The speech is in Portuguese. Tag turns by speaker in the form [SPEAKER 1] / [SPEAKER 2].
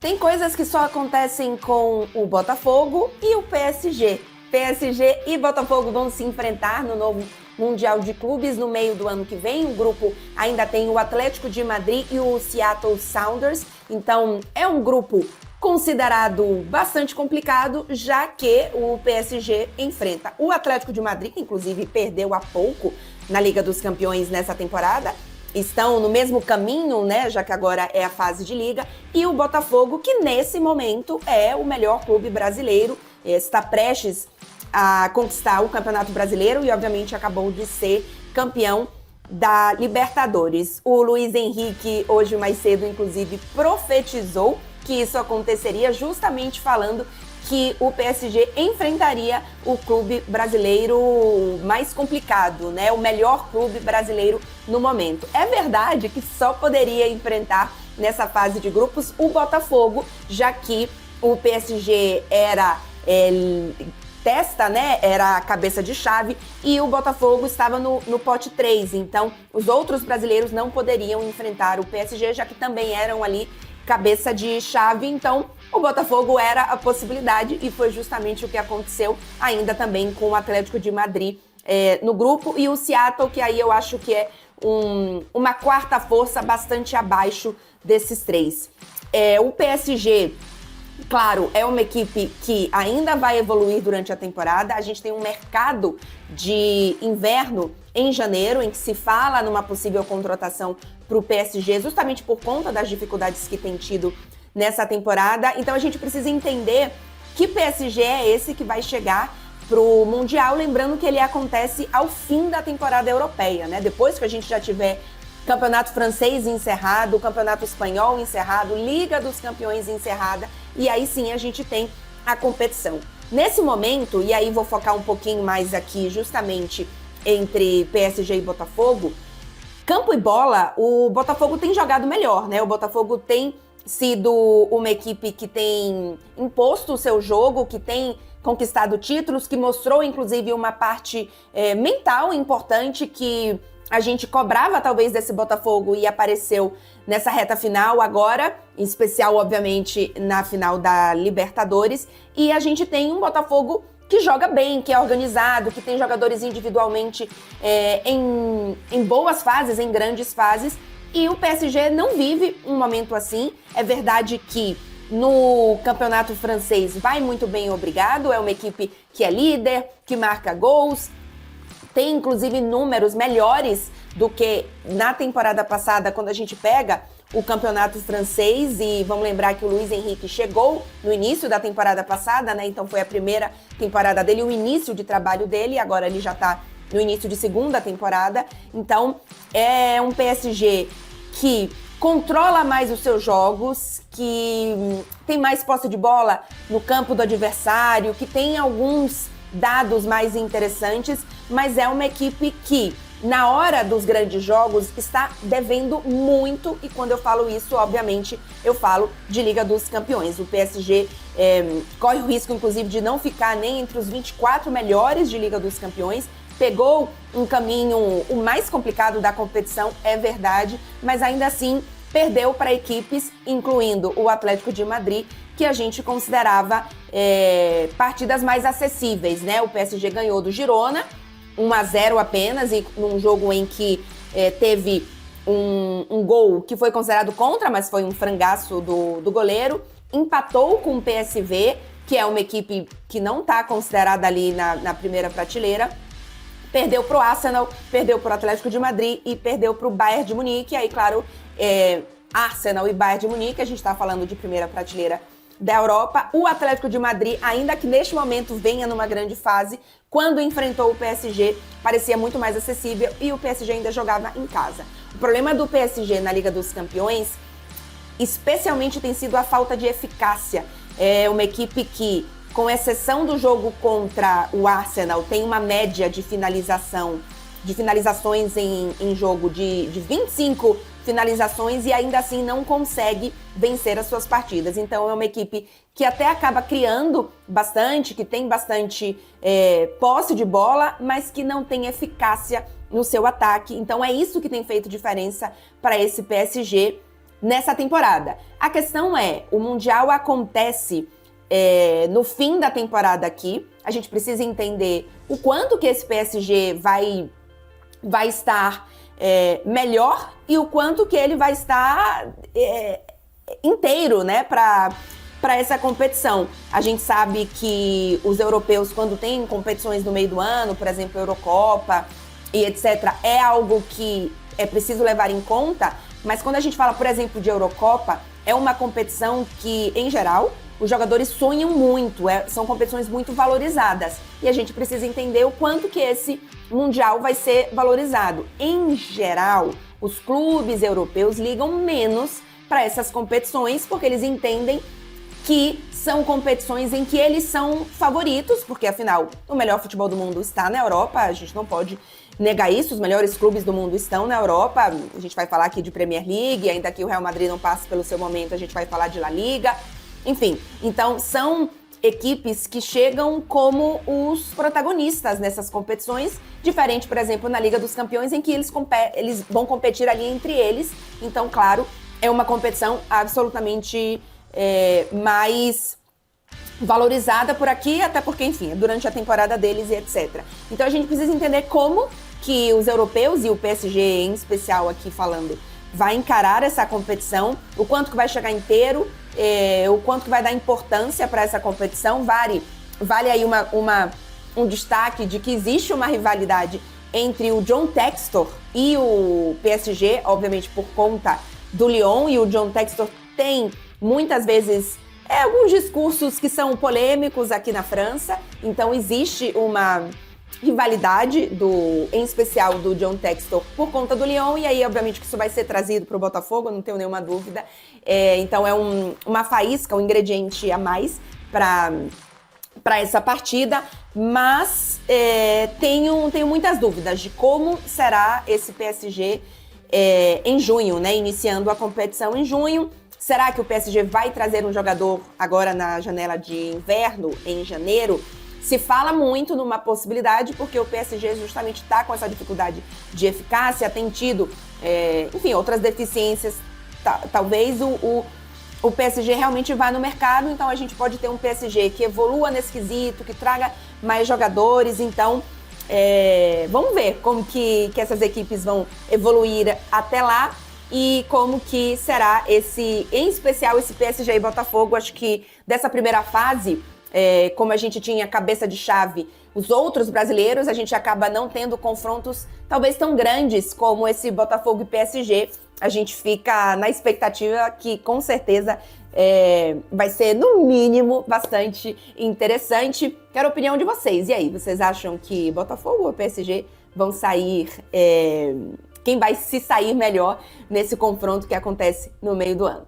[SPEAKER 1] Tem coisas que só acontecem com o Botafogo e o PSG. PSG e Botafogo vão se enfrentar no novo Mundial de Clubes no meio do ano que vem. O grupo ainda tem o Atlético de Madrid e o Seattle Sounders. Então, é um grupo considerado bastante complicado, já que o PSG enfrenta o Atlético de Madrid, que inclusive perdeu há pouco na Liga dos Campeões nessa temporada. Estão no mesmo caminho, né, já que agora é a fase de liga, e o Botafogo, que nesse momento é o melhor clube brasileiro, está prestes a conquistar o Campeonato Brasileiro e, obviamente, acabou de ser campeão da Libertadores. O Luiz Henrique, hoje mais cedo, inclusive, profetizou que isso aconteceria, justamente falando que o PSG enfrentaria o clube brasileiro mais complicado, né? O melhor clube brasileiro no momento. É verdade que só poderia enfrentar nessa fase de grupos o Botafogo, já que o PSG era testa, né? Era a cabeça de chave e o Botafogo estava no pote 3. Então, os outros brasileiros não poderiam enfrentar o PSG, já que também eram ali cabeça de chave. Então, o Botafogo era a possibilidade e foi justamente o que aconteceu ainda também com o Atlético de Madrid no grupo e o Seattle, que aí eu acho que é uma quarta força bastante abaixo desses três. O PSG, claro, é uma equipe que ainda vai evoluir durante a temporada. A gente tem um mercado de inverno em janeiro, em que se fala numa possível contratação para o PSG, justamente por conta das dificuldades que tem tido nessa temporada. Então a gente precisa entender que PSG é esse que vai chegar pro Mundial, lembrando que ele acontece ao fim da temporada europeia, né? Depois que a gente já tiver Campeonato Francês encerrado, Campeonato Espanhol encerrado, Liga dos Campeões encerrada, e aí sim a gente tem a competição. Nesse momento, e aí vou focar um pouquinho mais aqui justamente entre PSG e Botafogo, campo e bola, o Botafogo tem jogado melhor, né? O Botafogo tem sido uma equipe que tem imposto o seu jogo, que tem conquistado títulos, que mostrou inclusive uma parte mental importante que a gente cobrava talvez desse Botafogo e apareceu nessa reta final agora, em especial obviamente na final da Libertadores, e a gente tem um Botafogo que joga bem, que é organizado, que tem jogadores individualmente em boas fases, em grandes fases, e o PSG não vive um momento assim. É verdade que no campeonato francês vai muito bem, obrigado, é uma equipe que é líder, que marca gols, tem inclusive números melhores do que na temporada passada, quando a gente pega o campeonato francês, e vamos lembrar que o Luiz Henrique chegou no início da temporada passada, né? Então foi a primeira temporada dele, o início de trabalho dele, agora ele já tá no início de segunda temporada. Então é um PSG que controla mais os seus jogos, que tem mais posse de bola no campo do adversário, que tem alguns dados mais interessantes, mas é uma equipe que, na hora dos grandes jogos, está devendo muito, e quando eu falo isso, obviamente, eu falo de Liga dos Campeões. O PSG corre o risco, inclusive, de não ficar nem entre os 24 melhores de Liga dos Campeões. Pegou um caminho o mais complicado da competição, é verdade, mas ainda assim perdeu para equipes, incluindo o Atlético de Madrid, que a gente considerava partidas mais acessíveis, né? O PSG ganhou do Girona, 1-0 apenas, e num jogo em que teve um gol que foi considerado contra, mas foi um frangaço do goleiro. Empatou com o PSV, que é uma equipe que não está considerada ali na primeira prateleira. Perdeu para o Arsenal, perdeu para o Atlético de Madrid e perdeu para o Bayern de Munique. E aí, claro, Arsenal e Bayern de Munique, a gente está falando de primeira prateleira da Europa. O Atlético de Madrid, ainda que neste momento venha numa grande fase, quando enfrentou o PSG, parecia muito mais acessível e o PSG ainda jogava em casa. O problema do PSG na Liga dos Campeões, especialmente, tem sido a falta de eficácia. É uma equipe que, com exceção do jogo contra o Arsenal, tem uma média de finalizações em jogo de 25 finalizações e ainda assim não consegue vencer as suas partidas. Então é uma equipe que até acaba criando bastante, que tem bastante posse de bola, mas que não tem eficácia no seu ataque. Então é isso que tem feito diferença para esse PSG. nessa temporada. A questão é, o Mundial acontece no fim da temporada aqui. A gente precisa entender o quanto que esse PSG vai estar melhor e o quanto que ele vai estar inteiro, né, para essa competição. A gente sabe que os europeus, quando têm competições no meio do ano, por exemplo, Eurocopa e etc., é algo que é preciso levar em conta, mas quando a gente fala, por exemplo, de Eurocopa, é uma competição que, em geral, os jogadores sonham muito, são competições muito valorizadas. E a gente precisa entender o quanto que esse Mundial vai ser valorizado. Em geral, os clubes europeus ligam menos para essas competições, porque eles entendem que são competições em que eles são favoritos, porque afinal, o melhor futebol do mundo está na Europa, a gente não pode negar isso, os melhores clubes do mundo estão na Europa, a gente vai falar aqui de Premier League, ainda que o Real Madrid não passe pelo seu momento, a gente vai falar de La Liga, enfim. Então, são equipes que chegam como os protagonistas nessas competições, diferente, por exemplo, na Liga dos Campeões, em que eles vão competir ali entre eles, então, claro, é uma competição absolutamente mais valorizada por aqui, até porque, enfim, é durante a temporada deles e etc. Então a gente precisa entender como que os europeus, e o PSG em especial aqui falando, vai encarar essa competição, o quanto que vai chegar inteiro, o quanto que vai dar importância para essa competição. Vale aí um destaque de que existe uma rivalidade entre o John Textor e o PSG, obviamente por conta do Lyon, e o John Textor tem muitas vezes alguns discursos que são polêmicos aqui na França, então existe uma rivalidade, em especial do John Textor, por conta do Lyon, e aí obviamente que isso vai ser trazido para o Botafogo, não tenho nenhuma dúvida. Então é uma faísca, um ingrediente a mais para essa partida, mas tenho muitas dúvidas de como será esse PSG em junho, né? Iniciando a competição em junho. Será que o PSG vai trazer um jogador agora na janela de inverno, em janeiro? Se fala muito numa possibilidade, porque o PSG justamente está com essa dificuldade de eficácia, tem tido, enfim, outras deficiências. Talvez o PSG realmente vá no mercado, então a gente pode ter um PSG que evolua nesse quesito, que traga mais jogadores. Então, vamos ver como que essas equipes vão evoluir até lá. E como que será em especial esse PSG e Botafogo. Acho que dessa primeira fase, como a gente tinha cabeça de chave os outros brasileiros, a gente acaba não tendo confrontos talvez tão grandes como esse Botafogo e PSG. A gente fica na expectativa que com certeza vai ser no mínimo bastante interessante. Quero a opinião de vocês. E aí, vocês acham que Botafogo ou PSG vão sair... quem vai se sair melhor nesse confronto que acontece no meio do ano?